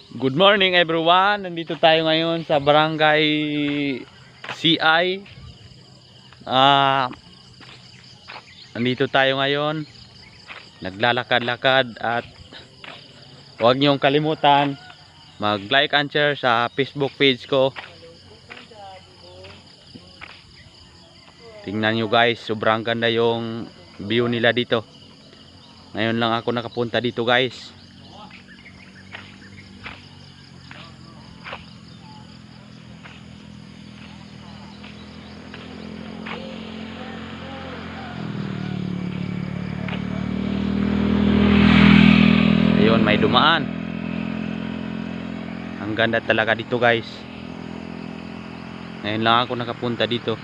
Good morning everyone. Nandito tayo ngayon sa Barangay CI. Nandito tayo ngayon. Naglalakad-lakad at huwag niyong kalimutan mag-like and share sa Facebook page ko. Tingnan nyo guys, sobrang ganda yung view nila dito. Ngayon lang ako nakapunta dito guys. Ayun, may dumaan. Ang ganda talaga dito guys. Ngayon lang ako nakapunta dito.